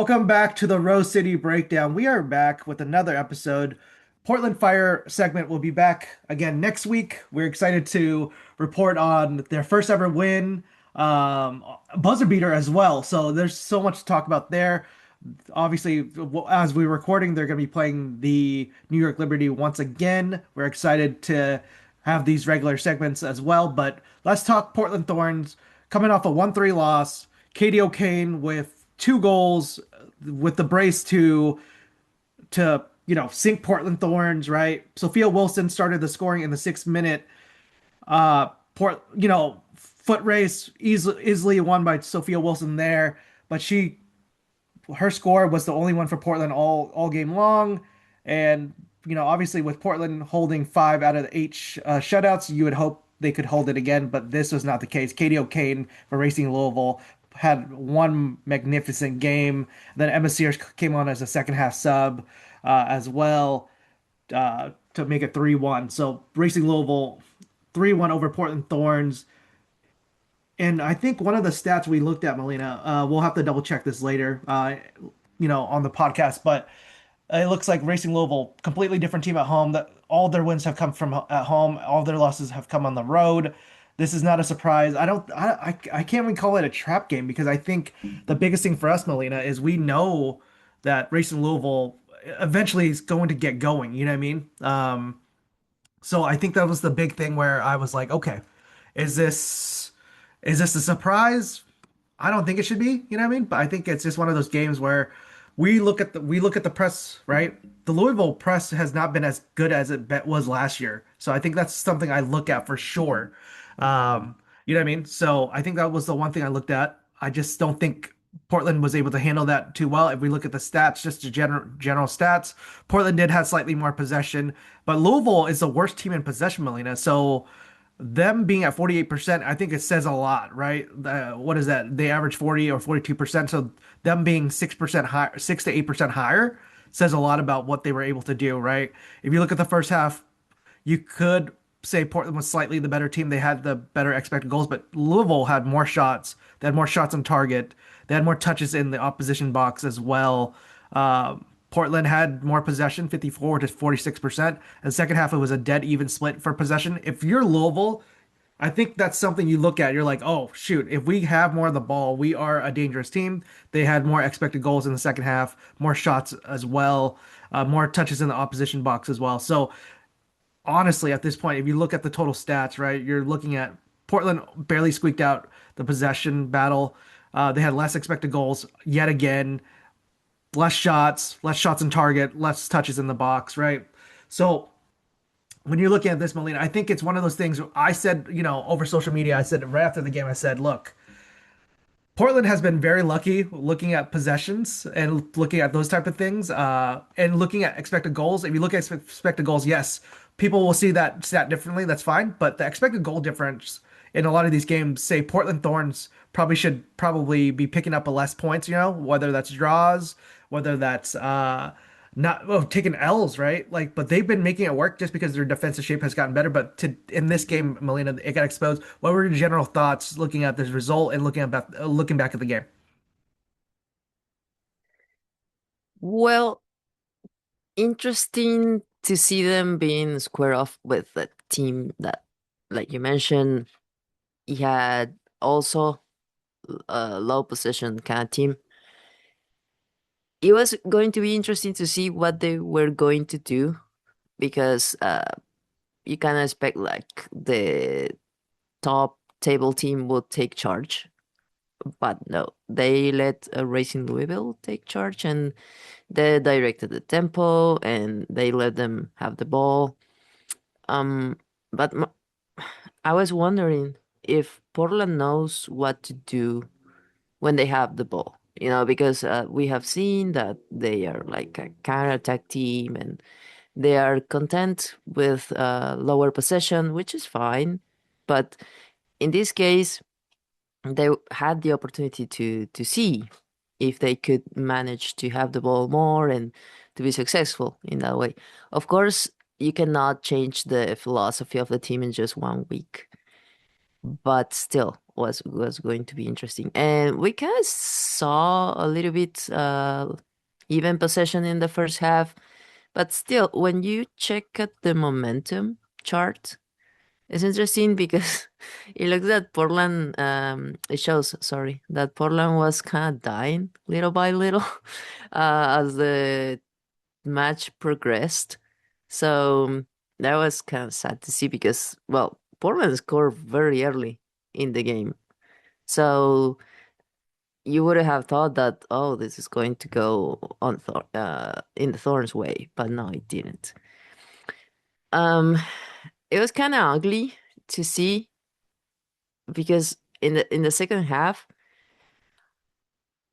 Welcome back to the Rose City Breakdown. We are back with another episode. Portland Fire segment will be back again next week. We're excited to report on their first ever win, buzzer beater as well. So there's so much to talk about there. Obviously, as we're recording, they're going to be playing the New York Liberty once again. We're excited to have these regular segments as well. But let's talk Portland Thorns coming off a 1-3 loss. Katie O'Kane with two goals with the brace to sink Portland Thorns, right? Sophia Wilson started the scoring in the 6 minute. Foot race easily won by Sophia Wilson there, but her score was the only one for Portland all game long. And obviously with Portland holding 5 out of the 8 shutouts, you would hope they could hold it again, but this was not the case. Katie O'Kane for Racing Louisville had one magnificent game. Then Emma Sears came on as a second half sub as well to make it 3-1. So Racing Louisville 3-1 over Portland Thorns. And I think one of the stats we looked at, Melina, we'll have to double check this later, on the podcast, but it looks like Racing Louisville, completely different team at home. That all their wins have come from at home, all their losses have come on the road. This is not a surprise. I can't even call it a trap game because I think the biggest thing for us, Melina, is we know that Racing Louisville eventually is going to get going. You know what I mean? So I think that was the big thing where I was like, okay, is this is this a surprise? I don't think it should be, you know what I mean? But I think it's just one of those games where we look at the press, right? The Louisville press has not been as good as was last year. So I think that's something I look at for sure. You know what I mean? So I think that was the one thing I looked at. I just don't think Portland was able to handle that too well. If we look at the stats, just the general stats, Portland did have slightly more possession, but Louisville is the worst team in possession, Melina. So them being at 48%, I think it says a lot, right? What is that? They average 40 or 42%. So them being 6% higher, 6 to 8% higher says a lot about what they were able to do, right? If you look at the first half, you could say Portland was slightly the better team. They had the better expected goals, but Louisville had more shots. They had more shots on target. They had more touches in the opposition box as well. Portland had more possession, 54 to 46%. And the second half, it was a dead even split for possession. If you're Louisville, I think that's something you look at. You're like, oh, shoot, if we have more of the ball, we are a dangerous team. They had more expected goals in the second half, more shots as well, more touches in the opposition box as well. So honestly, at this point, if you look at the total stats, right, you're looking at Portland barely squeaked out the possession battle. They had less expected goals yet again, less shots in target, less touches in the box, right? So when you're looking at this, Molina, I think it's one of those things I said, over social media, I said right after the game, I said, look, Portland has been very lucky looking at possessions and looking at those type of things, and looking at expected goals. If you look at expected goals, yes, people will see that stat differently. That's fine, but the expected goal difference in a lot of these games, say Portland Thorns probably be picking up a less points. Whether that's draws, whether that's not well, taking L's, right? Like, but they've been making it work just because their defensive shape has gotten better. But in this game, Melina, it got exposed. What were your general thoughts looking at this result and looking back at the game? Well, interesting to see them being square off with a team that, like you mentioned, he had also a low position kind of team. It was going to be interesting to see what they were going to do because you kind of expect like the top table team will take charge, but no, they let Racing Louisville take charge and they directed the tempo and they let them have the ball. Um, but I was wondering if Portland knows what to do when they have the ball. Because we have seen that they are like a counter-attack team and they are content with lower possession, which is fine. But in this case, they had the opportunity to see if they could manage to have the ball more and to be successful in that way. Of course, you cannot change the philosophy of the team in just 1 week. but still was going to be interesting. And we kind of saw a little bit even possession in the first half, but still, when you check at the momentum chart, it's interesting because it looks that Portland, it shows, sorry, that Portland was kind of dying little by little as the match progressed. So that was kind of sad to see because, well, Portland scored very early in the game. So you would have thought that, oh, this is going to go on in the Thorns way, but no, it didn't. Um, it was kind of ugly to see because in the second half,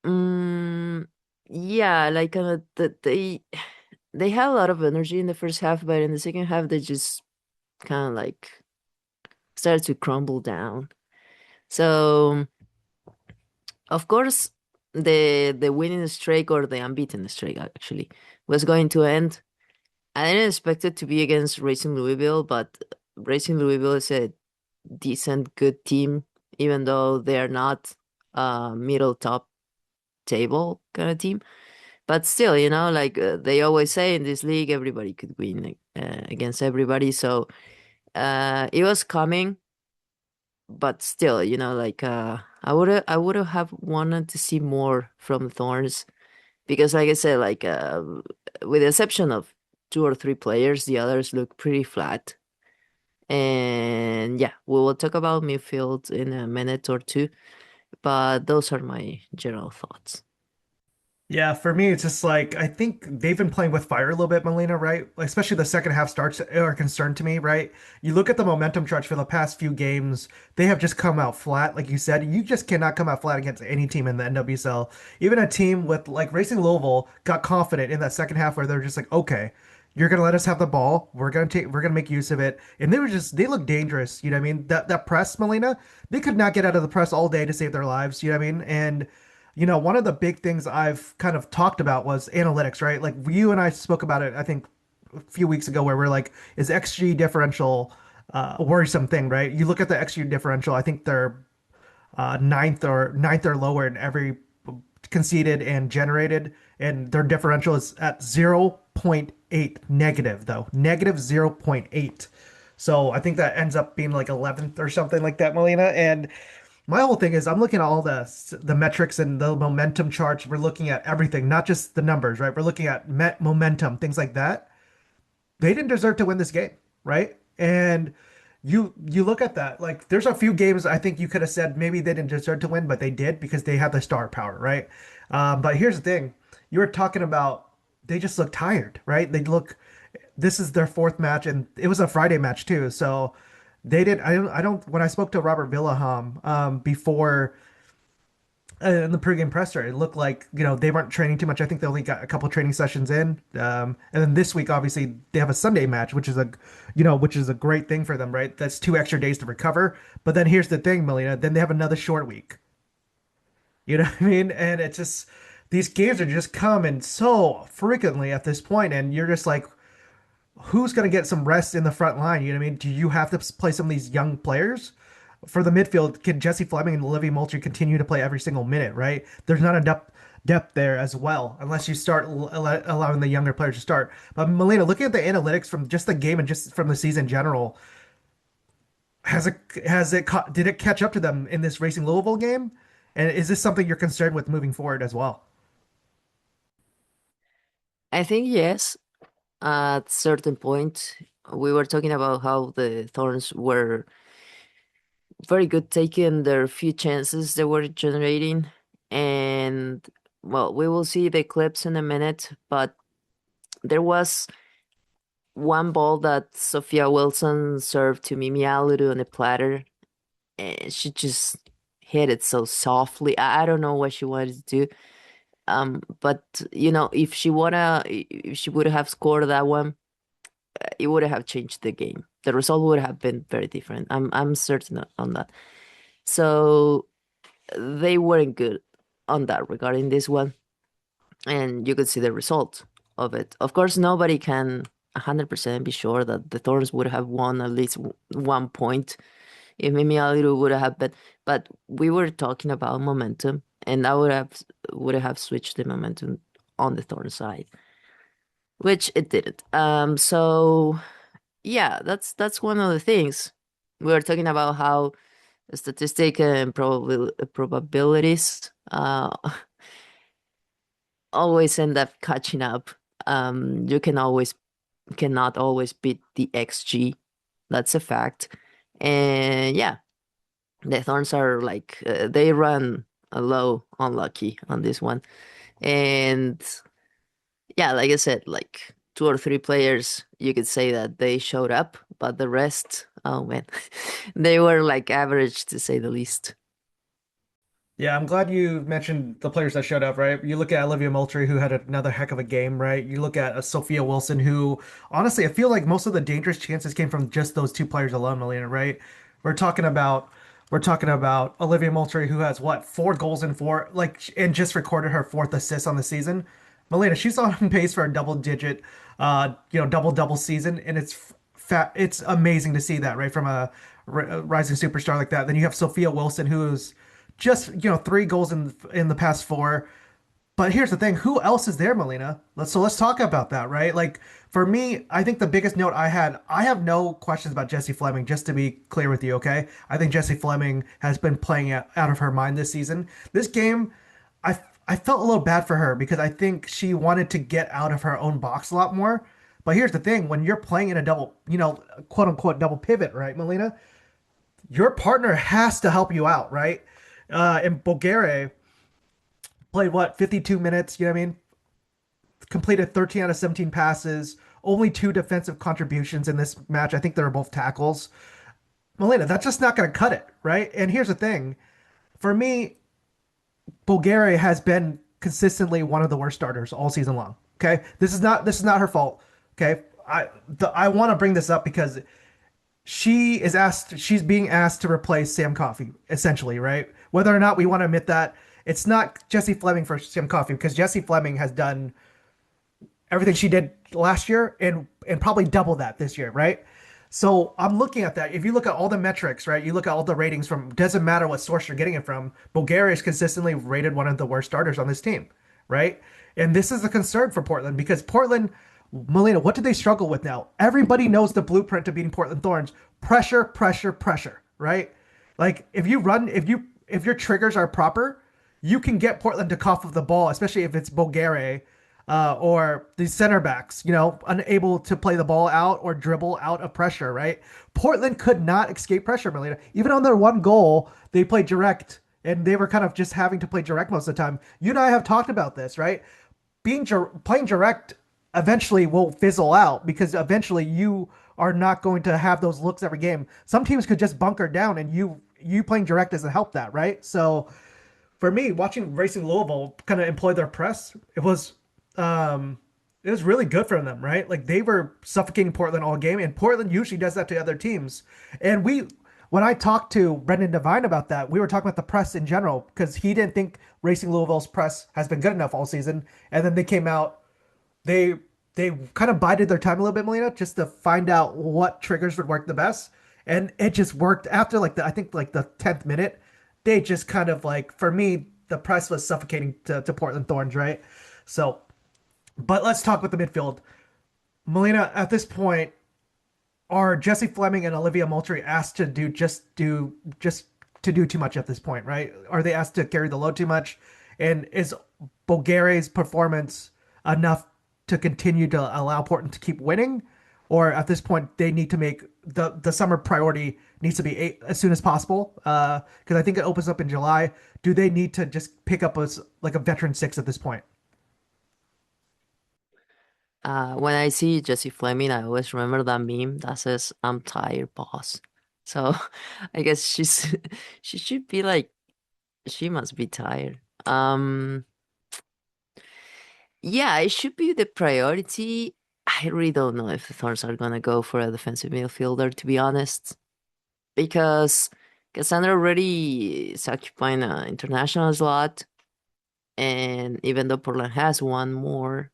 um, yeah, like they had a lot of energy in the first half, but in the second half they just kind of like started to crumble down. So of course the winning streak or the unbeaten streak actually was going to end. I didn't expect it to be against Racing Louisville, but Racing Louisville is a decent, good team, even though they're not middle top table kind of team. But still, like they always say in this league, everybody could win against everybody. So it was coming, but still, like I would have wanted to see more from Thorns because, like I said, like with the exception of two or three players, the others look pretty flat. And yeah, we will talk about midfield in a minute or two, but those are my general thoughts. Yeah, for me, it's just like I think they've been playing with fire a little bit, Melina, right? Like, especially the second half starts are a concern to me, right? You look at the momentum charts for the past few games, they have just come out flat. Like you said, you just cannot come out flat against any team in the NWSL. Even a team with like Racing Louisville got confident in that second half where they're just like, okay, you're gonna let us have the ball. We're gonna make use of it. And they look dangerous. You know what I mean? That press, Melina, they could not get out of the press all day to save their lives. You know what I mean? And one of the big things I've kind of talked about was analytics, right? Like you and I spoke about it, I think, a few weeks ago, where we're like, is XG differential a worrisome thing, right? You look at the XG differential, I think they're ninth or lower in every conceded and generated, and their differential is at 0.8 negative, though, negative 0.8. So I think that ends up being like 11th or something like that, Melina. And my whole thing is I'm looking at all the metrics and the momentum charts. We're looking at everything, not just the numbers, right? We're looking at momentum, things like that. They didn't deserve to win this game, right? And you look at that, like there's a few games I think you could have said maybe they didn't deserve to win, but they did because they have the star power, right? But here's the thing. You were talking about they just look tired, right? This is their fourth match and it was a Friday match too. So they did. I don't. When I spoke to Robert Villaham before in the pregame presser, it looked like they weren't training too much. I think they only got a couple training sessions in, and then this week obviously they have a Sunday match, which is a great thing for them, right? That's 2 extra days to recover. But then here's the thing, Melina. Then they have another short week. You know what I mean? And it's just these games are just coming so frequently at this point, and you're just like, who's going to get some rest in the front line? You know what I mean? Do you have to play some of these young players? For the midfield, can Jesse Fleming and Olivia Moultrie continue to play every single minute, right? There's not enough depth there as well, unless you start allowing the younger players to start. But Melina, looking at the analytics from just the game and just from the season in general, did it catch up to them in this Racing Louisville game? And is this something you're concerned with moving forward as well? I think yes, at certain point we were talking about how the Thorns were very good taking their few chances they were generating. And well, we will see the clips in a minute, but there was one ball that Sophia Wilson served to Mimi Aluru on a platter, and she just hit it so softly. I don't know what she wanted to do. But if she would have scored that one, it would have changed the game. The result would have been very different. I'm certain on that. So they weren't good on that regarding this one, and you could see the result of it. Of course, nobody can 100% be sure that the Thorns would have won at least 1 point if maybe a little would have been, but we were talking about momentum, and I would have switched the momentum on the Thorn side, which it didn't. So yeah, that's one of the things we were talking about, how statistic and probabilities always end up catching up. You cannot always beat the XG. That's a fact. And yeah, the Thorns are like they run a low unlucky on this one. And yeah, like I said, like two or three players, you could say that they showed up, but the rest, oh man, they were like average to say the least. Yeah, I'm glad you mentioned the players that showed up, right? You look at Olivia Moultrie, who had another heck of a game, right? You look at Sophia Wilson, who honestly, I feel like most of the dangerous chances came from just those two players alone, Melina, right? We're talking about we're talking about Olivia Moultrie, who has what, 4 goals and four, like, and just recorded her fourth assist on the season. Melina, she's on pace for a double digit, double season, and it's amazing to see that, right? From a rising superstar like that. Then you have Sophia Wilson, who's just 3 goals in the past four. But here's the thing: who else is there, Melina? Let's talk about that, right? Like for me, I think the biggest note I have no questions about Jessie Fleming. Just to be clear with you, okay? I think Jessie Fleming has been playing out of her mind this season. This game, I I felt a little bad for her because I think she wanted to get out of her own box a lot more. But here's the thing: when you're playing in a double, quote unquote double pivot, right, Melina? Your partner has to help you out, right? And Bulgaria played what, 52 minutes, you know what I mean? Completed 13 out of 17 passes, only 2 defensive contributions in this match. I think they were both tackles. Melina, that's just not going to cut it, right? And here's the thing. For me, Bulgaria has been consistently one of the worst starters all season long. Okay? This is not her fault. Okay? I want to bring this up because she's being asked to replace Sam Coffey, essentially, right? Whether or not we want to admit that, it's not Jessie Fleming for Sam Coffey because Jessie Fleming has done everything she did last year and probably double that this year, right? So I'm looking at that. If you look at all the metrics, right, you look at all the ratings from, doesn't matter what source you're getting it from, Bulgaria is consistently rated one of the worst starters on this team, right? And this is a concern for Portland because Portland, Melina, what do they struggle with now? Everybody knows the blueprint to beating Portland Thorns: pressure, pressure, pressure, right? Like if your triggers are proper, you can get Portland to cough of the ball, especially if it's Bulgaria or the center backs, unable to play the ball out or dribble out of pressure, right? Portland could not escape pressure, Melina. Even on their one goal, they played direct and they were kind of just having to play direct most of the time. You and I have talked about this, right? Playing direct eventually will fizzle out because eventually you are not going to have those looks every game. Some teams could just bunker down and you playing direct doesn't help that, right? So for me, watching Racing Louisville kind of employ their press, um, it was really good for them, right? Like they were suffocating Portland all game, and Portland usually does that to other teams. And when I talked to Brendan Devine about that, we were talking about the press in general because he didn't think Racing Louisville's press has been good enough all season. And then they came out, they they kind of bided their time a little bit, Melina, just to find out what triggers would work the best. And it just worked after I think like the 10th minute. They just kind of like, for me, the press was suffocating to Portland Thorns, right? So, but let's talk with the midfield. Melina, at this point, are Jessie Fleming and Olivia Moultrie asked to just to do too much at this point, right? Are they asked to carry the load too much? And is Bulgaria's performance enough to continue to allow Portland to keep winning? Or at this point, they need to make the summer priority needs to be as soon as possible because I think it opens up in July. Do they need to just pick up like a veteran six at this point? When I see Jesse Fleming, I always remember that meme that says, "I'm tired, boss." So I guess she should be like, she must be tired. Yeah, it should be the priority. I really don't know if the Thorns are gonna go for a defensive midfielder, to be honest, because Cassandra already is occupying an international slot, and even though Portland has one more,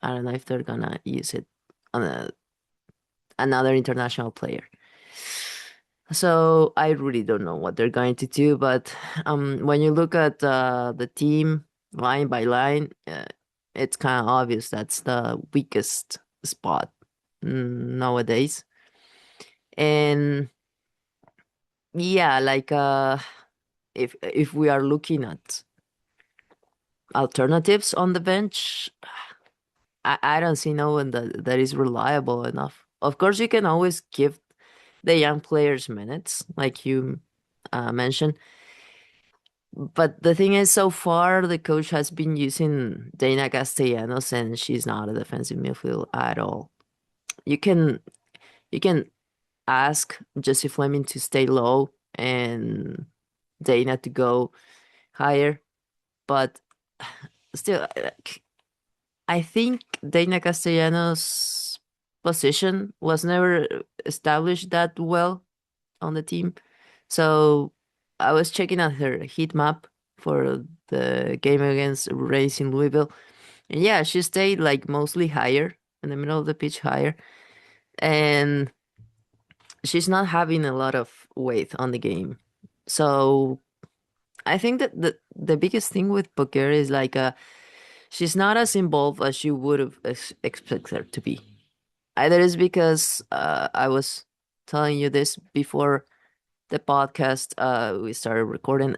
I don't know if they're gonna use it on another international player. So I really don't know what they're going to do, but when you look at the team line by line, it's kind of obvious that's the weakest spot nowadays. And yeah, like if we are looking at alternatives on the bench, I don't see no one that is reliable enough. Of course, you can always give the young players minutes, like you mentioned. But the thing is, so far the coach has been using Dana Castellanos, and she's not a defensive midfield at all. You can you can ask Jesse Fleming to stay low and Dana to go higher, but still, I think Dana Castellanos' position was never established that well on the team. So I was checking out her heat map for the game against Racing Louisville. And yeah, she stayed like mostly higher in the middle of the pitch, higher. And she's not having a lot of weight on the game. So I think that the biggest thing with Bulgaria is like she's not as involved as you would have expected her to be. Either is because I was telling you this before the podcast we started recording.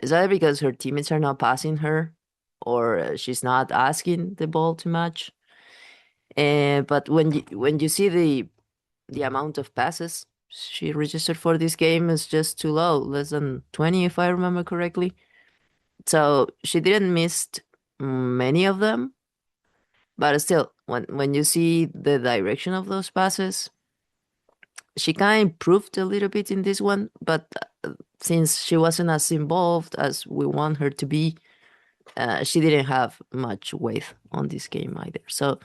Is either because her teammates are not passing her, or she's not asking the ball too much. And but when you see the amount of passes she registered for this game is just too low, less than 20 if I remember correctly. So she didn't miss many of them, but still, when you see the direction of those passes, she kind of improved a little bit in this one, but since she wasn't as involved as we want her to be, she didn't have much weight on this game either. So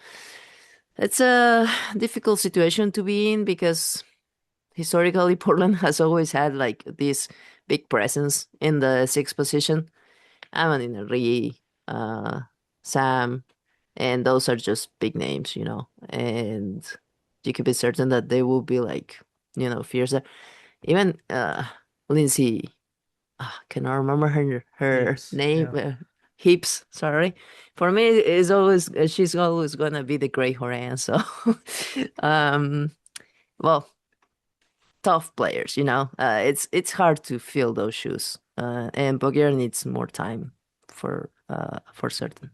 it's a difficult situation to be in because historically Portland has always had like this big presence in the sixth position. I mean, Ree, Sam, and those are just big names, and you could be certain that they will be like, fierce. Even Lindsay, cannot remember her Heaps. name. Yeah. Heaps, sorry. For me, is always she's always gonna be the Grey Horan. So, um, well, tough players, it's hard to fill those shoes, and Bulgaria needs more time for certain.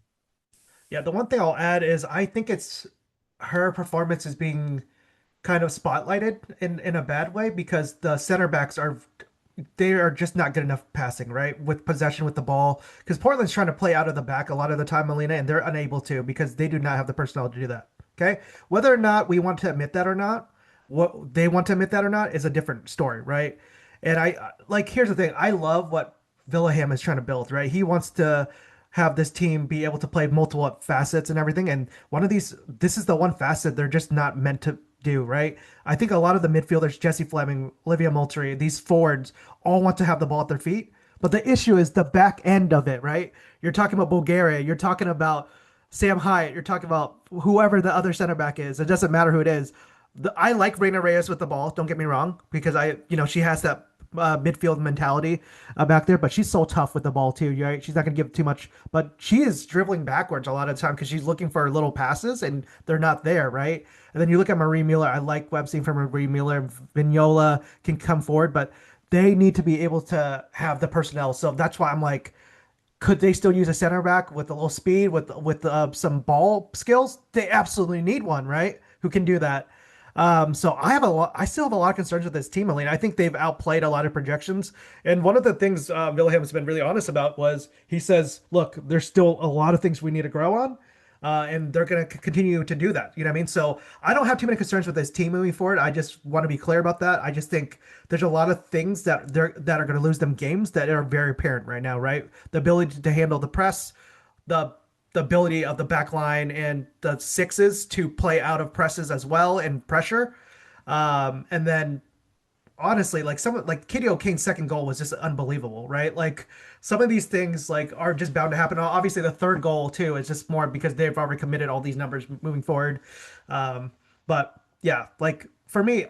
Yeah, the one thing I'll add is I think it's her performance is being kind of spotlighted in a bad way because the center backs are they are just not good enough passing, right? With possession with the ball. Because Portland's trying to play out of the back a lot of the time, Melina, and they're unable to because they do not have the personnel to do that. Okay. Whether or not we want to admit that or not, what they want to admit that or not is a different story, right? And like here's the thing. I love what Villaham is trying to build, right? He wants to have this team be able to play multiple facets and everything. And one of these, this is the one facet they're just not meant to do, right? I think a lot of the midfielders, Jesse Fleming, Olivia Moultrie, these forwards all want to have the ball at their feet. But the issue is the back end of it, right? You're talking about Bulgaria, you're talking about Sam Hyatt, you're talking about whoever the other center back is. It doesn't matter who it is. I like Reina Reyes with the ball. Don't get me wrong, because she has that midfield mentality back there, but she's so tough with the ball too. Right? She's not going to give too much, but she is dribbling backwards a lot of the time because she's looking for little passes and they're not there, right? And then you look at Marie Mueller. I like what I've seen from Marie Mueller. Vignola can come forward, but they need to be able to have the personnel. So that's why I'm like, could they still use a center back with a little speed, with some ball skills? They absolutely need one, right? Who can do that? So I still have a lot of concerns with this team, Aline. I think they've outplayed a lot of projections. And one of the things Wilhelm's been really honest about was he says, look, there's still a lot of things we need to grow on. And they're going to continue to do that. You know what I mean? So I don't have too many concerns with this team moving forward. I just want to be clear about that. I just think there's a lot of things that are going to lose them games that are very apparent right now, right? The ability to handle the press, the the ability of the back line and the sixes to play out of presses as well and pressure. And then honestly, like some like Kitty O'Kane's second goal was just unbelievable, right? Like some of these things like are just bound to happen. Obviously, the third goal too is just more because they've already committed all these numbers moving forward. But yeah, like for me,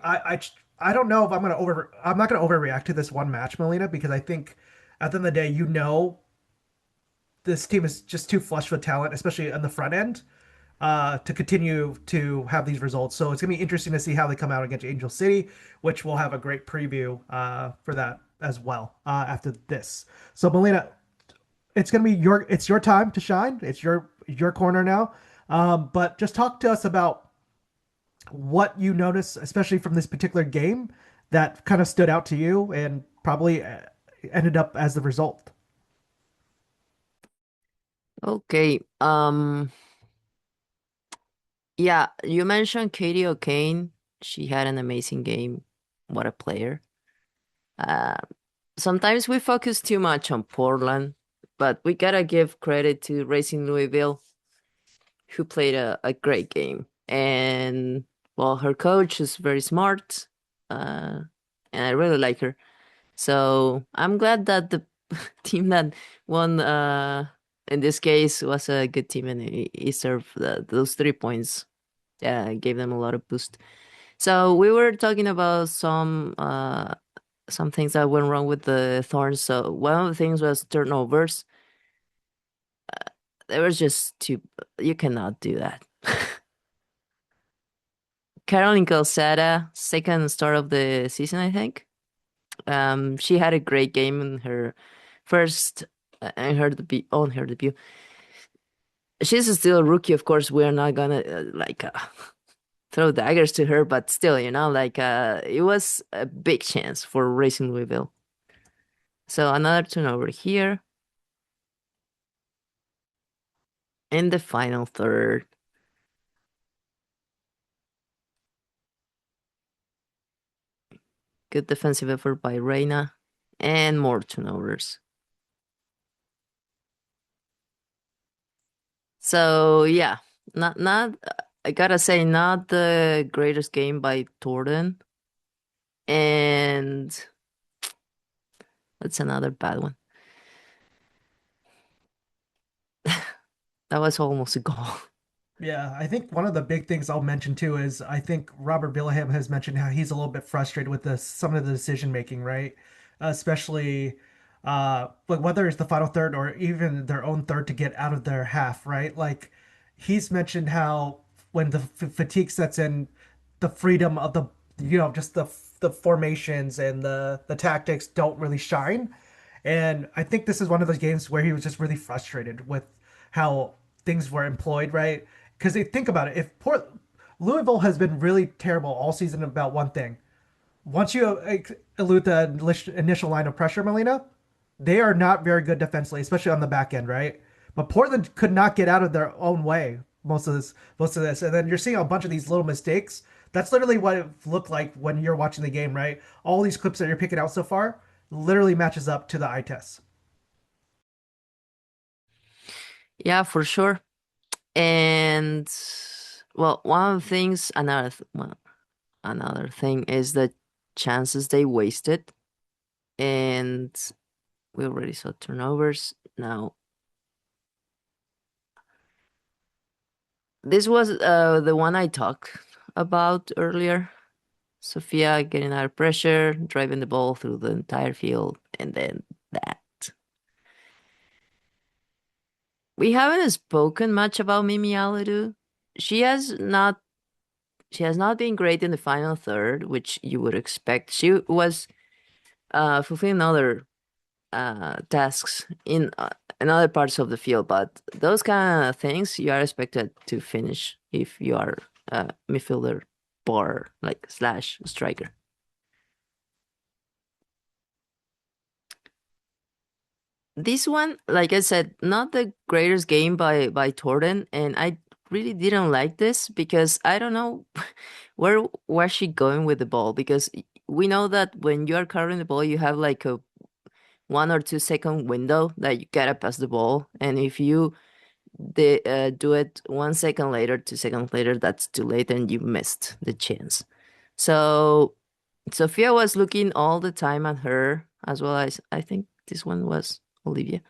I don't know if I'm not gonna overreact to this one match, Melina, because I think at the end of the day, this team is just too flush with talent, especially on the front end, to continue to have these results. So it's gonna be interesting to see how they come out against Angel City, which we'll have a great preview for that as well after this. So Melina, it's your time to shine. It's your corner now. But just talk to us about what you notice, especially from this particular game, that kind of stood out to you and probably ended up as the result. Okay. Yeah, you mentioned Katie O'Kane. She had an amazing game. What a player. Uh, Sometimes we focus too much on Portland, but we gotta give credit to Racing Louisville, who played a great game. And well, her coach is very smart, uh, and I really like her. So I'm glad that the team that won, in this case, was a good team, and he served those 3 points. Yeah, gave them a lot of boost. So we were talking about some things that went wrong with the Thorns. So one of the things was turnovers. There was just too. You cannot do that. Caroline Calzada, second start of the season, I think. She had a great game in her first in her debut. On her debut, she's still a rookie. Of course, we're not gonna throw daggers to her, but still, it was a big chance for Racing Louisville. So another turnover here in the final third. Good defensive effort by Reina, and more turnovers. So yeah, not I gotta say, not the greatest game by Torden, and that's another bad one. That was almost a goal. Yeah, I think one of the big things I'll mention too is I think Robert Billingham has mentioned how he's a little bit frustrated with some of the decision making, right? Especially like whether it's the final third or even their own third to get out of their half, right? Like he's mentioned how when the fatigue sets in, the freedom of just the formations and the tactics don't really shine. And I think this is one of those games where he was just really frustrated with how things were employed, right? Because think about it, if Louisville has been really terrible all season about one thing. Once you elude the initial line of pressure, Melina, they are not very good defensively, especially on the back end, right? But Portland could not get out of their own way most of this, and then you're seeing a bunch of these little mistakes. That's literally what it looked like when you're watching the game, right? All these clips that you're picking out so far literally matches up to the eye test. Yeah, for sure. And well, one of the things, another thing is the chances they wasted, and we already saw turnovers. Now, this was the one I talked about earlier. Sophia getting out of pressure, driving the ball through the entire field, and then that. We haven't spoken much about Mimi Aladu. She has not she has not been great in the final third, which you would expect. She was fulfilling other tasks in other parts of the field, but those kind of things you are expected to finish if you are a midfielder or like slash striker. This one, like I said, not the greatest game by Torden, and I really didn't like this because I don't know where was she going with the ball, because we know that when you are carrying the ball, you have like a 1 or 2 second window that you gotta pass the ball, and if you do it 1 second later, 2 seconds later, that's too late and you missed the chance. So Sophia was looking all the time at her, as well as I think this one was Olivia.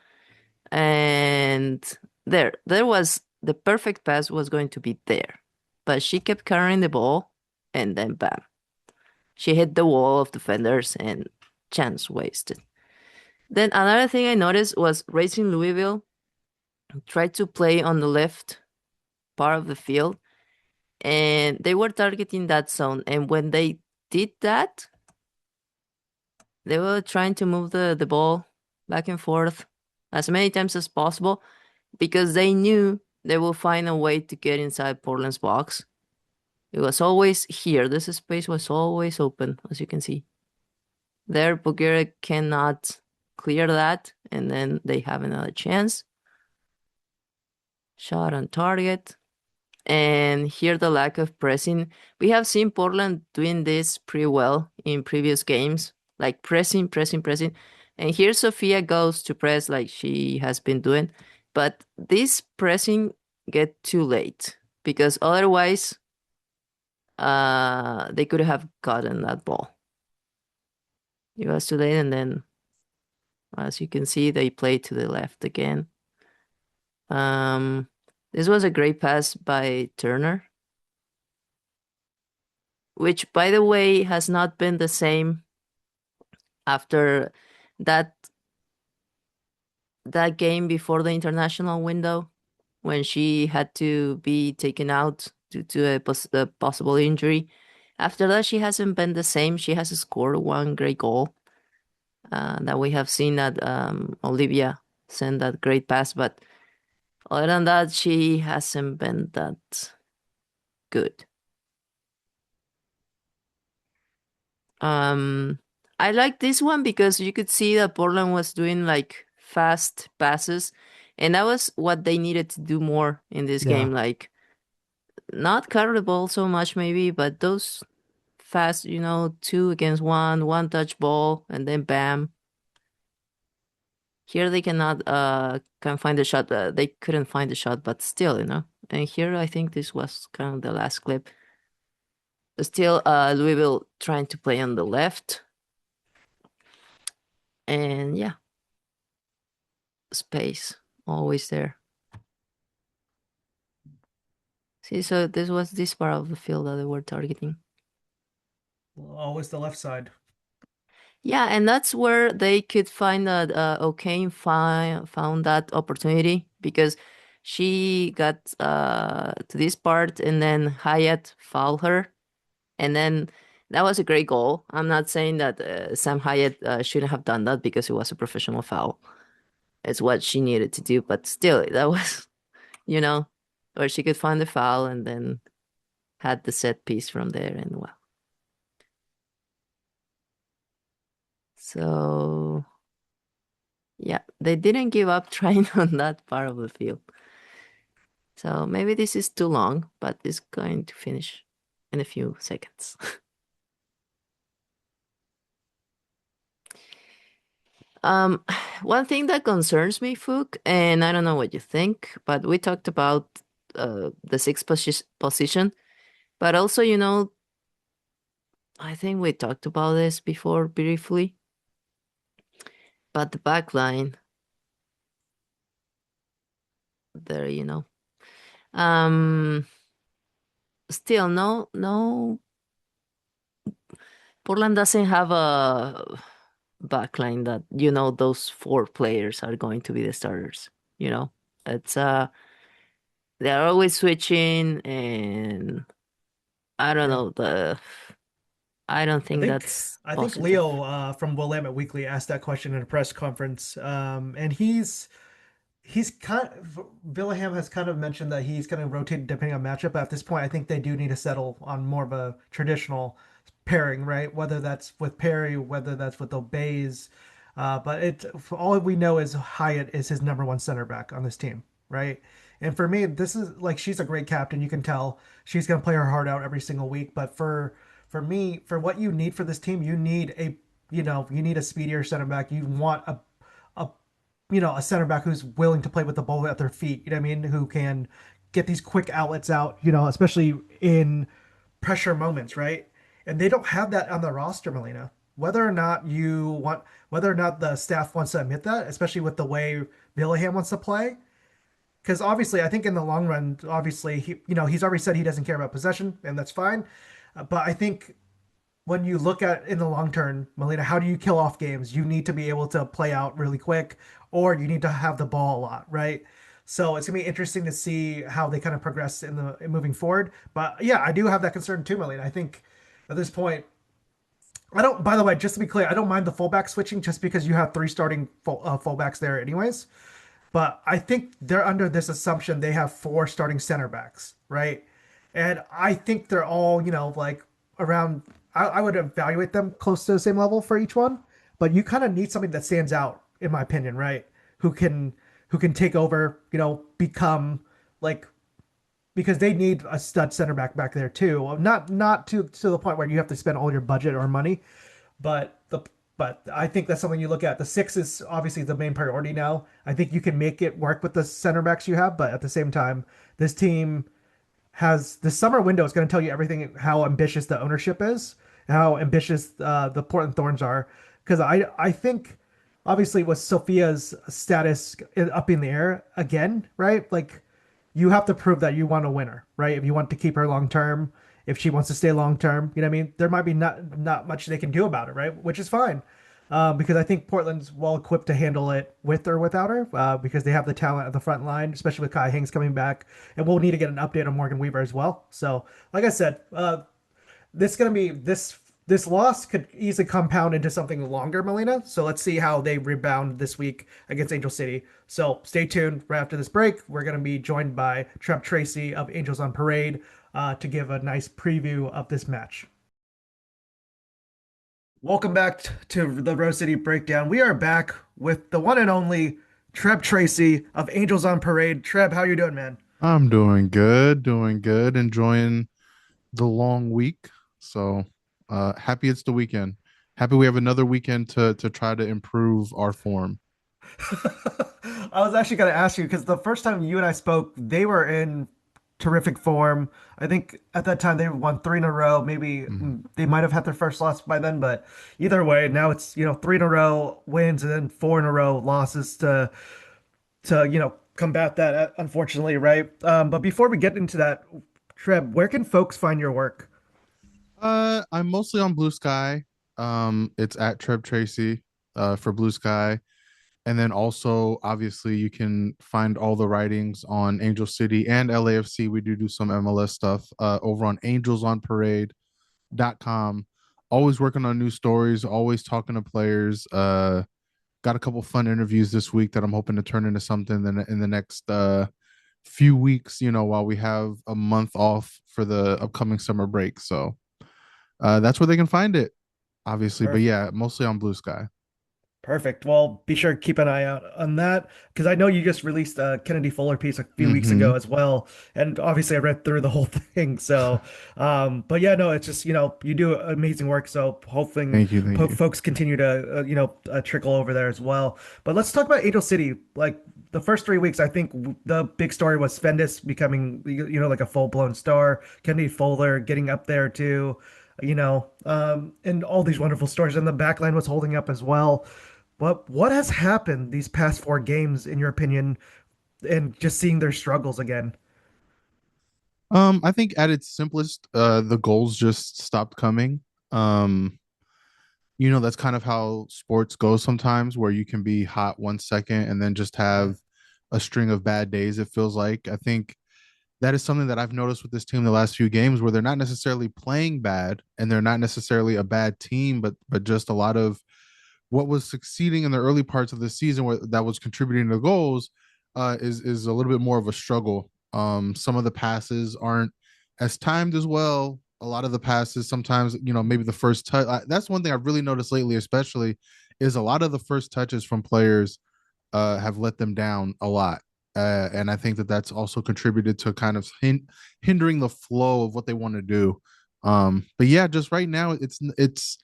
And there was the perfect pass was going to be there. But she kept carrying the ball, and then bam. She hit the wall of defenders and chance wasted. Then another thing I noticed was Racing Louisville tried to play on the left part of the field and they were targeting that zone. And when they did that, they were trying to move the ball back and forth as many times as possible because they knew they will find a way to get inside Portland's box. It was always here. This space was always open, as you can see. There, Bulgaria cannot clear that, and then they have another chance. Shot on target. And here the lack of pressing. We have seen Portland doing this pretty well in previous games, like pressing, pressing, pressing. And here Sofia goes to press like she has been doing. But this pressing get too late because otherwise they could have gotten that ball. It was too late, and then as you can see, they played to the left again. Um, this was a great pass by Turner, which, by the way, has not been the same after that that game before the international window when she had to be taken out due to a possible injury. After that, she hasn't been the same. She has scored one great goal that we have seen that Olivia sent that great pass, but other than that, she hasn't been that good. Um, I like this one because you could see that Portland was doing like fast passes, and that was what they needed to do more in this Yeah. game. Like not carry the ball so much maybe, but those fast, two against one touch ball, and then bam. Here they cannot can find the shot. They couldn't find the shot, but still. And here I think this was kind of the last clip. Still, Louisville trying to play on the left, and yeah, space always there. See, so this was this part of the field that they were targeting. Always the left side. Yeah, and that's where they could find that O'Kane found that opportunity because she got to this part and then Hyatt fouled her, and then that was a great goal. I'm not saying that Sam Hyatt shouldn't have done that because it was a professional foul. It's what she needed to do, but still, that was you know where she could find the foul and then had the set piece from there, and well, so yeah, they didn't give up trying on that part of the field. So maybe this is too long, but it's going to finish in a few seconds. Um, one thing that concerns me, Phuoc, and I don't know what you think, but we talked about the sixth position, but also, I think we talked about this before briefly, but the back line there. Um, Still, no, Portland doesn't have a backline that those four players are going to be the starters. You know, it's they're always switching, and I don't Yeah. know I don't I think think that's I think positive. Leo from Willamette Weekly asked that question in a press conference, and he's kind of, Villingham has kind of mentioned that he's going to rotate depending on matchup. But at this point, I think they do need to settle on more of a traditional pairing, right? Whether that's with Perry, whether that's with Obeys. But for all we know is Hyatt is his number one center back on this team, right? And for me, this is like she's a great captain. You can tell she's going to play her heart out every single week. But for me, for what you need for this team, you need a speedier center back. You want a a center back who's willing to play with the ball at their feet. You know what I mean? Who can get these quick outlets out. Especially in pressure moments, right? And they don't have that on the roster, Melina. Whether or not the staff wants to admit that, especially with the way Villingham wants to play, because obviously, I think in the long run, obviously, he's already said he doesn't care about possession, and that's fine. But I think when you look at in the long term, Melina, how do you kill off games? You need to be able to play out really quick, or you need to have the ball a lot, right? So it's gonna be interesting to see how they kind of progress in moving forward. But yeah, I do have that concern too, Melina. I think at this point, I don't. By the way, just to be clear, I don't mind the fullback switching just because you have three starting fullbacks there, anyways. But I think they're under this assumption they have four starting center backs, right? And I think they're all, like around, I would evaluate them close to the same level for each one. But you kind of need something that stands out, in my opinion, right? Who can who can take over, become like because they need a stud center back there too. Not to the point where you have to spend all your budget or money, but I think that's something you look at. The six is obviously the main priority now. I think you can make it work with the center backs you have, but at the same time, this team has the summer window is going to tell you everything how ambitious the ownership is, how ambitious the Portland Thorns are. Because I think obviously with Sophia's status up in the air again, right? Like you have to prove that you want to win her, right? If you want to keep her long term, if she wants to stay long term, you know what I mean? There might be not much they can do about it, right? Which is fine. Because I think Portland's well equipped to handle it with or without her, because they have the talent at the front line, especially with Kai Hanks coming back, and we'll need to get an update on Morgan Weaver as well. So, like I said, this gonna be this loss could easily compound into something longer, Melina. So let's see how they rebound this week against Angel City. So stay tuned. Right after this break, we're gonna be joined by Trebor Tracy of Angels on Parade to give a nice preview of this match. Welcome back to the Rose City Breakdown. We are back with the one and only Treb Tracy of Angels on Parade. Treb, how you doing, man? I'm doing good, enjoying the long week. So, happy it's the weekend. Happy we have another weekend to try to improve our form. I was actually going to ask you because the first time you and I spoke, they were in terrific form. I think at that time they won three in a row. Maybe Mhm. they might have had their first loss by then, but either way, now it's three in a row wins and then four in a row losses to combat that. Unfortunately, right? But before we get into that, Treb, where can folks find your work? I'm mostly on Blue Sky. It's at Treb Tracy, for Blue Sky. And then also, obviously, you can find all the writings on Angel City and LAFC. We do some MLS stuff over on angelsonparade.com. Always working on new stories, always talking to players. Got a couple fun interviews this week that I'm hoping to turn into something in the next few weeks, while we have a month off for the upcoming summer break. So that's where they can find it, obviously. But Perfect. yeah, mostly on Blue Sky. Perfect. Well, be sure to keep an eye out on that because I know you just released a Kennedy Fuller piece a few weeks Mm-hmm. ago as well, and obviously I read through the whole thing. So, but yeah, no, it's just you do amazing work. So hoping Thank you, thank you. folks continue to trickle over there as well. But let's talk about Angel City. Like the first 3 weeks, I think the big story was Fendis becoming like a full blown star. Kennedy Fuller getting up there too. And all these wonderful stories, and the backline was holding up as well. But what has happened these past four games, in your opinion, and just seeing their struggles again? I think at its simplest, the goals just stopped coming. Um, that's kind of how sports goes sometimes, where you can be hot 1 second and then just Yeah, have a string of bad days, it feels like. I think that is something that I've noticed with this team the last few games where they're not necessarily playing bad and they're not necessarily a bad team, but just a lot of what was succeeding in the early parts of the season that was contributing to goals is a little bit more of a struggle. Some of the passes aren't as timed as well. A lot of the passes sometimes, maybe the first touch. That's one thing I've really noticed lately, especially, is a lot of the first touches from players have let them down a lot. And I think that that's also contributed to kind of hindering the flow of what they want to do. But yeah, just right now, it's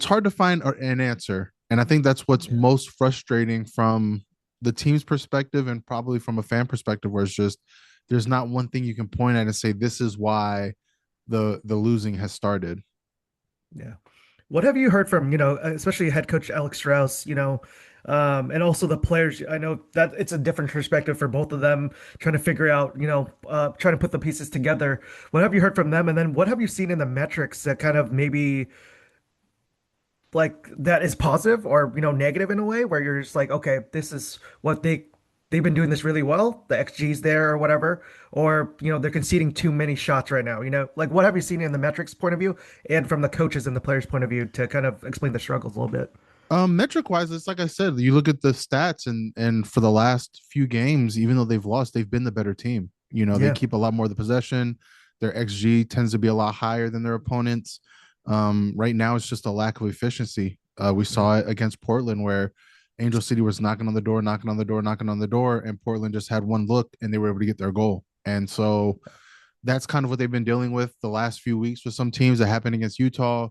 hard to find an answer, and I think that's what's yeah, most frustrating from the team's perspective and probably from a fan perspective, where it's just there's not one thing you can point at and say this is why the losing has started. yeah. What have you heard from, especially head coach Alex Strauss, and also the players? I know that it's a different perspective for both of them, trying to figure out, trying to put the pieces together. What have you heard from them? And then what have you seen in the metrics that kind of maybe like that is positive or, negative in a way where you're just like, okay, this is what they've been doing this really well. The XG's there or whatever, or, they're conceding too many shots right now, like what have you seen in the metrics point of view and from the coaches and the players point of view to kind of explain the struggles a little bit? Metric wise, it's like I said, you look at the stats and for the last few games, even though they've lost, they've been the better team. They Yeah. keep a lot more of the possession. Their XG tends to be a lot higher than their opponents. Right now, it's just a lack of efficiency. We Yeah. saw it against Portland where Angel City was knocking on the door, knocking on the door, knocking on the door, and Portland just had one look and they were able to get their goal. And so that's kind of what they've been dealing with the last few weeks with some teams. That happened against Utah.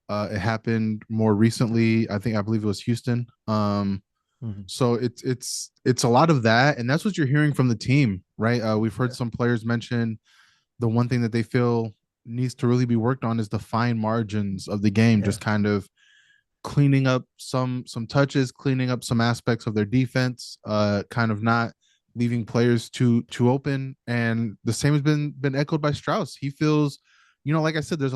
It happened more recently. I believe it was Houston. Mhm. So it's a lot of that, and that's what you're hearing from the team, right? We've heard Yeah. some players mention the one thing that they feel needs to really be worked on is the fine margins of the game, Yeah. just kind of cleaning up some touches, cleaning up some aspects of their defense, kind of not leaving players too open. And the same has been echoed by Strauss. He feels, like I said, there's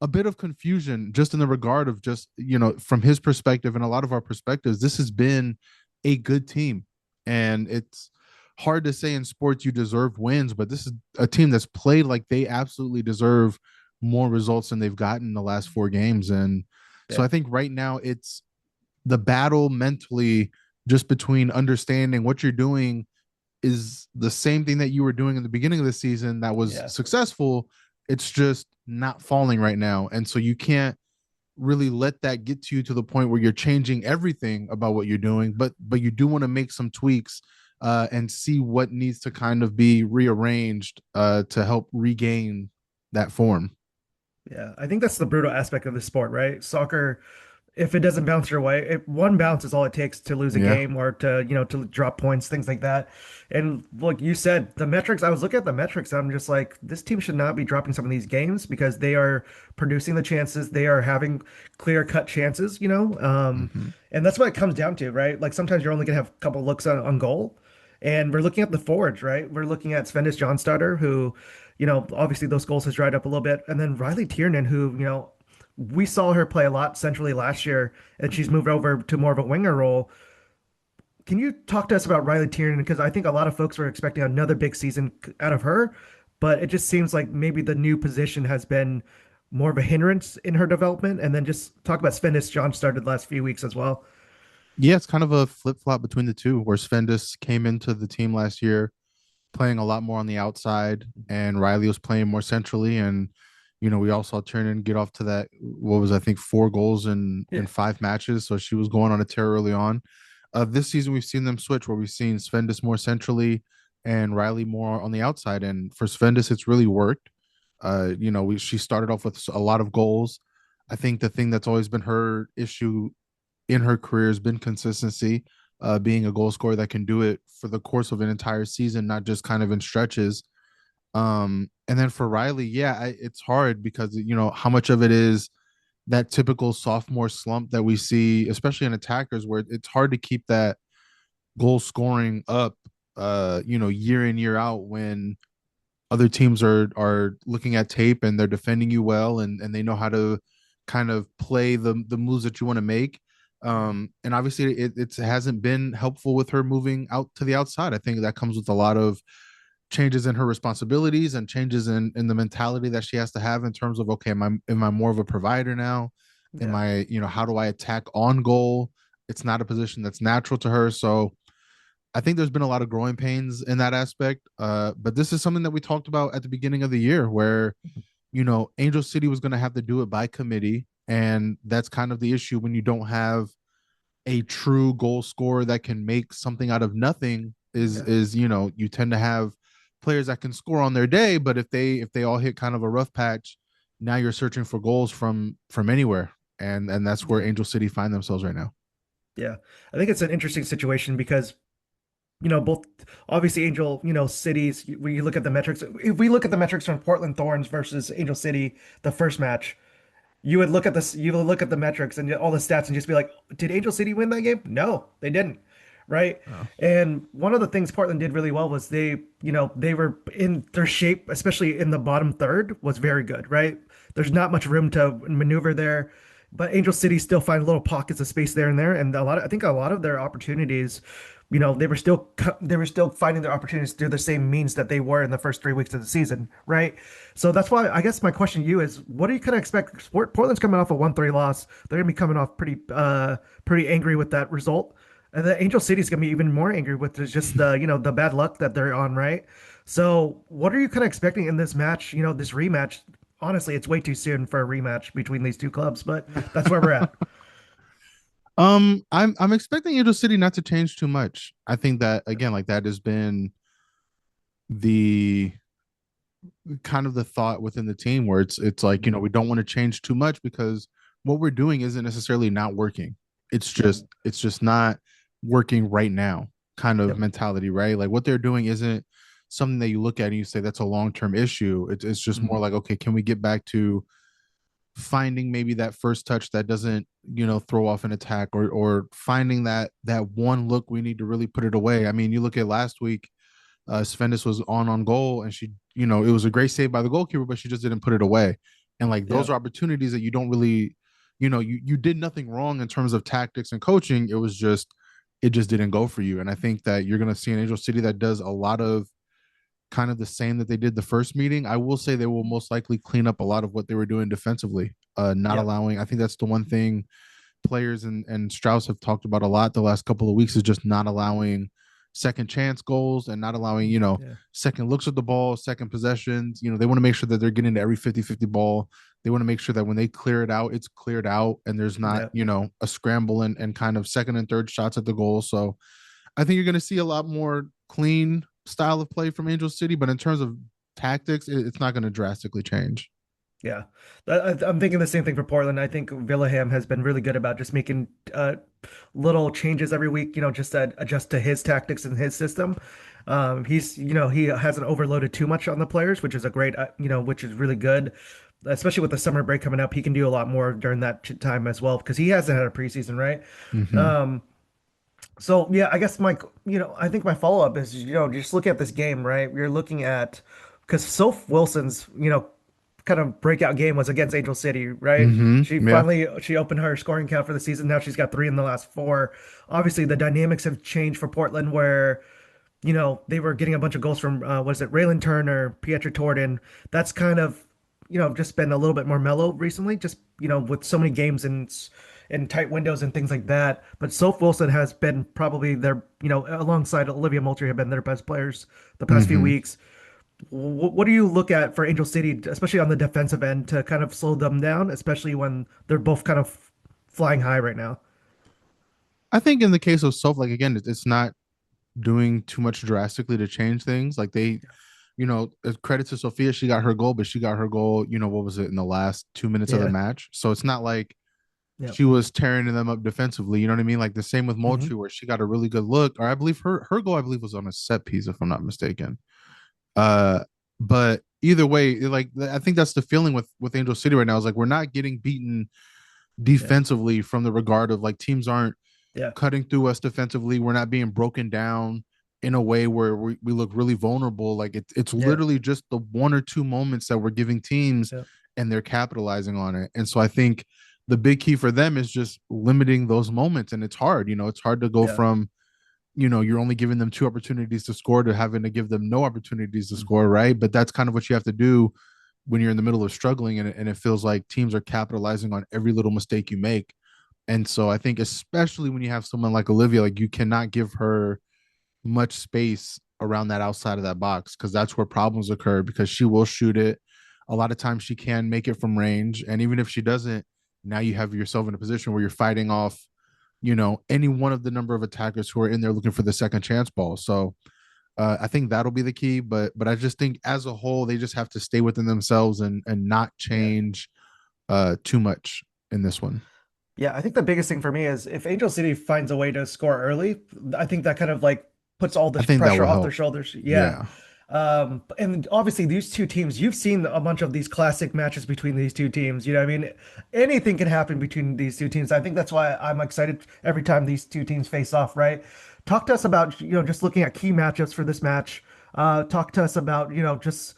a bit of confusion just in the regard of just, from his perspective and a lot of our perspectives, this has been a good team. And it's hard to say in sports you deserve wins, but this is a team that's played like they absolutely deserve more results than they've gotten in the last 4 games. And so Yeah. I think right now it's the battle mentally just between understanding what you're doing is the same thing that you were doing in the beginning of the season that was Yeah. successful. It's just not falling right now. And so you can't really let that get to you to the point where you're changing everything about what you're doing, but you do want to make some tweaks and see what needs to kind of be rearranged to help regain that form. Yeah. I think that's the brutal aspect of the sport, right? Soccer, if it doesn't bounce your way, one bounce is all it takes to lose a Yeah. game or to, to drop points, things like that. And look, you said the metrics, I was looking at the metrics, and I'm just like, this team should not be dropping some of these games because they are producing the chances, they are having clear cut chances, Mm-hmm. and that's what it comes down to, right? Like sometimes you're only gonna have a couple looks on goal. And we're looking at the forwards, right? We're looking at Svennis Johnstarter, who, obviously those goals has dried up a little bit. And then Riley Tiernan, who, we saw her play a lot centrally last year, and she's moved over to more of a winger role. Can you talk to us about Riley Tiernan? Because I think a lot of folks were expecting another big season out of her, but it just seems like maybe the new position has been more of a hindrance in her development. And then just talk about Svennis John started the last few weeks as well. Yeah, it's kind of a flip flop between the two, where Svendis came into the team last year playing a lot more on the outside, and Riley was playing more centrally. And we all saw Tiernan get off to that. What was I think 4 goals in Yeah. 5 matches, so she was going on a tear early on. This season we've seen them switch, where we've seen Svendis more centrally and Riley more on the outside. And for Svendis, it's really worked. She started off with a lot of goals. I think the thing that's always been her issue in her career has been consistency, being a goal scorer that can do it for the course of an entire season, not just kind of in stretches. And then for Riley, yeah, it's hard because how much of it is that typical sophomore slump that we see, especially in attackers, where it's hard to keep that goal scoring up, year in year out when other teams are looking at tape and they're defending you well and they know how to kind of play the moves that you want to make. And obviously it hasn't been helpful with her moving out to the outside. I think that comes with a lot of changes in her responsibilities and changes in the mentality that she has to have in terms of, okay, am I more of a provider now? Am Yeah. I, how do I attack on goal? It's not a position that's natural to her. So I think there's been a lot of growing pains in that aspect. But this is something that we talked about at the beginning of the year where, Angel City was going to have to do it by committee. And that's kind of the issue when you don't have a true goal scorer that can make something out of nothing is Yeah. you tend to have players that can score on their day, but if they all hit kind of a rough patch, now you're searching for goals from anywhere. And that's where Yeah. Angel City find themselves right now. Yeah. I think it's an interesting situation because both obviously Angel, cities, when you look at the metrics, if we look at the metrics from Portland Thorns versus Angel City, the first match, you would look at this, you would look at the metrics and all the stats and just be like, did Angel City win that game? No, they didn't. Right. Oh. And one of the things Portland did really well was they were in their shape, especially in the bottom third, was very good. Right. There's not much room to maneuver there, but Angel City still find little pockets of space there and there. And I think a lot of their opportunities, they were still finding their opportunities through the same means that they were in the first 3 weeks of the season. Right. So that's why I guess my question to you is, what are you kind of expect? Portland's coming off a 1-3 loss. They're gonna be coming off pretty angry with that result. And the Angel City's gonna be even more angry with just the bad luck that they're on, right? So what are you kind of expecting in this match? This rematch. Honestly, it's way too soon for a rematch between these two clubs, but that's where we're at. I'm expecting Angel City not to change too much. I think that again, like that has been the kind of the thought within the team where it's like, we don't want to change too much because what we're doing isn't necessarily not working. Yep. It's just not working right now kind of Yep. mentality, right? Like what they're doing isn't something that you look at and you say that's a long-term issue. It's just more Mhm. like, okay, can we get back to finding maybe that first touch that doesn't, throw off an attack or finding that one look we need to really put it away. I mean, you look at last week, Svennis was on goal, and she, it was a great save by the goalkeeper, but she just didn't put it away. And like those Yeah. are opportunities that you don't really, you did nothing wrong in terms of tactics and coaching. It just didn't go for you. And I think that you're going to see an Angel City that does a lot of kind of the same that they did the first meeting. I will say they will most likely clean up a lot of what they were doing defensively, not Yeah. allowing. I think that's the one thing players and Strauss have talked about a lot the last couple of weeks is just not allowing second chance goals and not allowing, Yeah. second looks at the ball, second possessions. They want to make sure that they're getting to every 50-50 ball. They want to make sure that when they clear it out, it's cleared out and there's not, Yeah. a scramble and kind of second and third shots at the goal. So I think you're going to see a lot more clean style of play from Angel City, but in terms of tactics, it's not going to drastically change. Yeah, I'm thinking the same thing for Portland. I think Villaham has been really good about just making little changes every week, just to adjust to his tactics and his system. He hasn't overloaded too much on the players, which is a great, which is really good, especially with the summer break coming up. He can do a lot more during that time as well because he hasn't had a preseason, right? Mm-hmm. Um, so yeah, I guess I think my follow up is, just look at this game, right? You're looking at because Soph Wilson's, kind of breakout game was against Angel City, right? She Mm-hmm. Yeah. finally she opened her scoring count for the season. Now she's got three in the last four. Obviously, the dynamics have changed for Portland, where they were getting a bunch of goals from what is it, Raylan Turner, Pietra Torden. That's kind of just been a little bit more mellow recently, just with so many games and tight windows and things like that. But Soph Wilson has been probably their alongside Olivia Moultrie have been their best players the past few Mm-hmm. weeks. What do you look at for Angel City, especially on the defensive end, to kind of slow them down, especially when they're both kind of flying high right now? I think in the case of Soph, like again, it's not doing too much drastically to change things. Like they, credit to Sophia, she got her goal, but she got her goal, what was it in the last 2 minutes of the Yeah. match? So it's not like Yeah. she was tearing them up defensively. You know what I mean? Like the same with Hmm. Moultrie, where she got a really good look, or I believe her goal, I believe, was on a set piece, if I'm not mistaken. Uh, but either way, like I think that's the feeling with Angel City right now is like we're not getting beaten Yeah. defensively from the regard of like teams aren't Yeah. cutting through us defensively. We're not being broken down in a way where we look really vulnerable. Like it's Yeah. literally just the one or two moments that we're giving teams Yeah. and they're capitalizing on it. And so I think the big key for them is just limiting those moments. And it's hard, it's hard to go Yeah. from, you're only giving them two opportunities to score to having to give them no opportunities to Mhm. score, right? But that's kind of what you have to do when you're in the middle of struggling and it feels like teams are capitalizing on every little mistake you make. And so I think especially when you have someone like Olivia, like you cannot give her much space around that outside of that box because that's where problems occur because she will shoot it. A lot of times she can make it from range. And even if she doesn't, now you have yourself in a position where you're fighting off, any one of the number of attackers who are in there looking for the second chance ball. So I think that'll be the key. But I just think as a whole, they just have to stay within themselves and not Yeah. change too much in this one. Yeah, I think the biggest thing for me is if Angel City finds a way to score early, I think that kind of like puts all I this think that pressure will off their help. shoulders. Yeah. Yeah. And obviously these two teams, you've seen a bunch of these classic matches between these two teams. You know, what I mean, anything can happen between these two teams. I think that's why I'm excited every time these two teams face off, right? Talk to us about, just looking at key matchups for this match. Talk to us about, just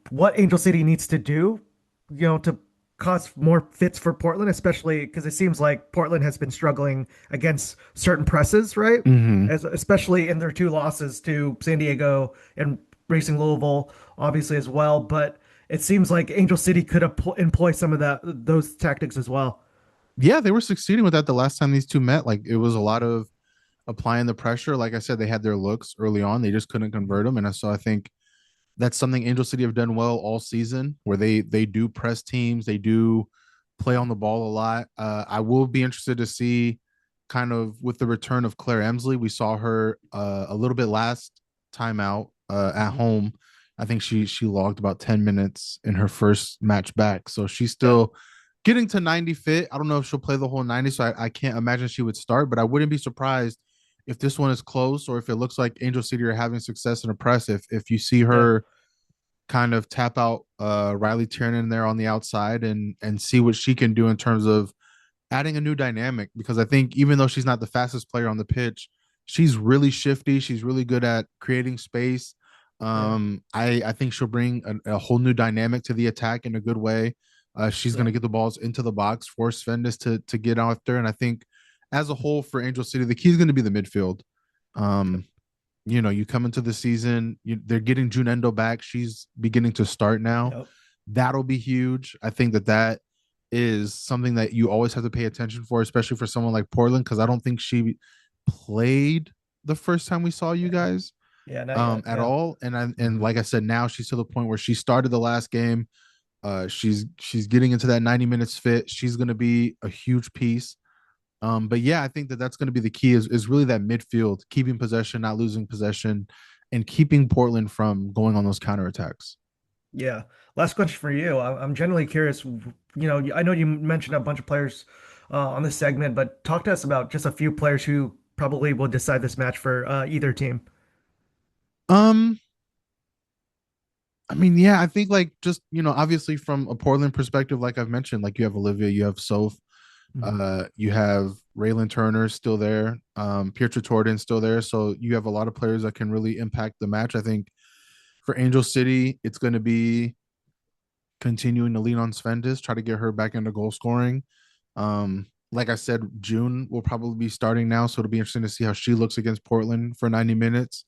what Angel City needs to do, to cause more fits for Portland, especially because it seems like Portland has been struggling against certain presses, right? Hmm. Especially in their two losses to San Diego and Racing Louisville, obviously as well. But it seems like Angel City could employ some of those tactics as well. Yeah, they were succeeding with that the last time these two met. Like it was a lot of applying the pressure. Like I said, they had their looks early on, they just couldn't convert them. And so I think that's something Angel City have done well all season, where they do press teams, they do play on the ball a lot. I will be interested to see kind of with the return of Claire Emsley. We saw her a little bit last time out at Mhm. home. I think she logged about 10 minutes in her first match back, so she's Yeah. still getting to 90 fit. I don't know if she'll play the whole 90, so I can't imagine she would start, but I wouldn't be surprised if this one is close or if it looks like Angel City are having success in a press. If you see Yeah. her kind of tap out Riley Tiernan there on the outside and see what she can do in terms of adding a new dynamic, because I think even though she's not the fastest player on the pitch, she's really shifty. She's really good at creating space. Yeah. I think she'll bring a whole new dynamic to the attack in a good way. She's going Yeah. to get the balls into the box, force Svendes to get after, and I think as a whole for Angel City, the key is going to be the midfield. Um, you come into the season, they're getting Junendo back. She's beginning to start now. Yep. That'll be huge. I think that is something that you always have to pay attention for, especially for someone like Portland, because I don't think she played the first time we saw you Yeah. guys Yeah. Not yet. at Yeah. all. And Hmm. like I said, now she's to the point where she started the last game. She's getting into that 90 minutes fit. She's going to be a huge piece. But yeah, I think that's going to be the key is really that midfield, keeping possession, not losing possession, and keeping Portland from going on those counterattacks. Yeah. Last question for you. I'm generally curious. I know you mentioned a bunch of players on this segment, but talk to us about just a few players who probably will decide this match for either team. Um, I mean, yeah, I think like just obviously from a Portland perspective, like I've mentioned, like you have Olivia, you have Soph, Mhm. you have Raylan Turner still there, Pietra Torden still there, so you have a lot of players that can really impact the match. I think for Angel City, it's going to be continuing to lean on Sventis, try to get her back into goal scoring. Like I said, June will probably be starting now, so it'll be interesting to see how she looks against Portland for 90 minutes.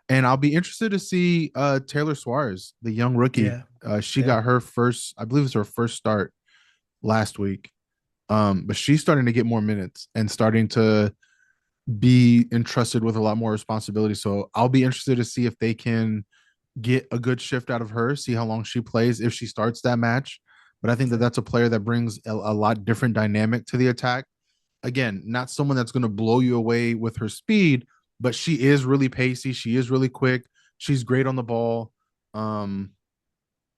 And I'll be interested to see Taylor Suarez, the young rookie. Yeah. She Yeah. got her first, I believe it's her first start last week. But she's starting to get more minutes and starting to be entrusted with a lot more responsibility. So I'll be interested to see if they can get a good shift out of her, see how long she plays if she starts that match. But I think that Yeah. that's a player that brings a lot different dynamic to the attack. Again, not someone that's going to blow you away with her speed, but she is really pacey. She is really quick. She's great on the ball. Um,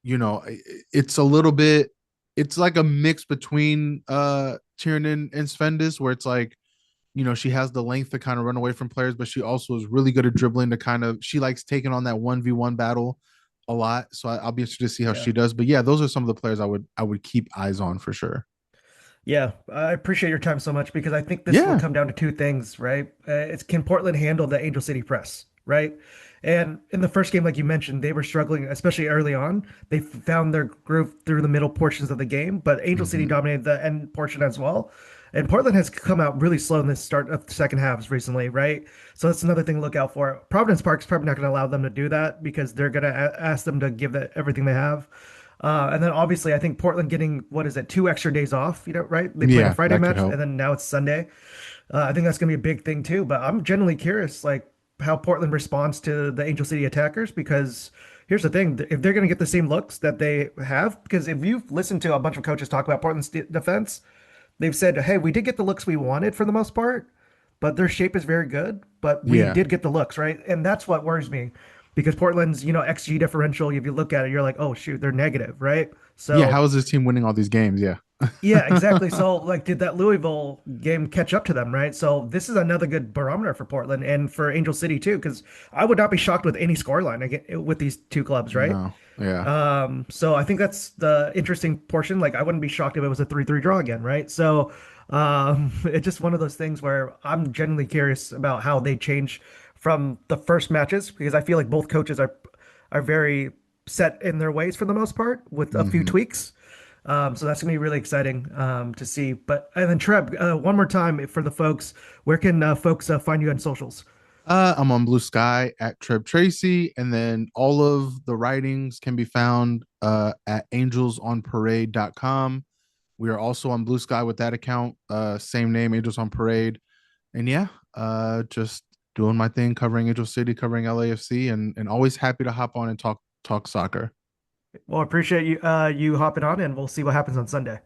it's a little bit, it's like a mix between Tiernan and Svendes, where it's like, she has the length to kind of run away from players, but she also is really good at dribbling to kind of, she likes taking on that 1v1 battle a lot. So I'll be interested to see how Yeah. she does. But yeah, those are some of the players I would keep eyes on for sure. Yeah, I appreciate your time so much because I think this will Yeah. come down to two things, right? It's can Portland handle the Angel City press, right? And in the first game, like you mentioned, they were struggling, especially early on. They found their groove through the middle portions of the game, but Angel City Hmm. dominated the end portion as well. And Portland has come out really slow in the start of the second halves recently, right? So that's another thing to look out for. Providence Park's probably not going to allow them to do that because they're going to ask them to give that everything they have. And then obviously, I think Portland getting what is it, 2 extra days off, right? They played a Yeah, Friday that could match help. and then now it's Sunday. I think that's going to be a big thing too. But I'm genuinely curious, like how Portland responds to the Angel City attackers, because here's the thing: if they're going to get the same looks that they have, because if you've listened to a bunch of coaches talk about Portland's defense, they've said, "Hey, we did get the looks we wanted for the most part, but their shape is very good, but we Yeah. did get the looks, right?" And that's what worries me. because Portland's, XG differential, if you look at it, you're like, oh shoot, they're negative, right? Yeah, So how is this team winning all these games? Yeah. yeah, exactly. So, like, did that Louisville game catch up to them, right? So, this is another good barometer for Portland and for Angel City too, because I would not be shocked with any scoreline again with these two clubs, right? No. Yeah. So I think that's the interesting portion. Like, I wouldn't be shocked if it was a 3-3 draw again, right? So, it's just one of those things where I'm genuinely curious about how they change from the first matches because I feel like both coaches are very set in their ways for the most part with a few Hmm. tweaks. So that's gonna be really exciting to see. But and then Treb, one more time for the folks, where can folks find you on socials? I'm on Blue Sky at Treb Tracy, and then all of the writings can be found at angelsonparade.com. We are also on Blue Sky with that account, same name, Angels on Parade. And yeah, just doing my thing, covering Angel City, covering LAFC, and always happy to hop on and talk soccer. Well, I appreciate you hopping on, and we'll see what happens on Sunday.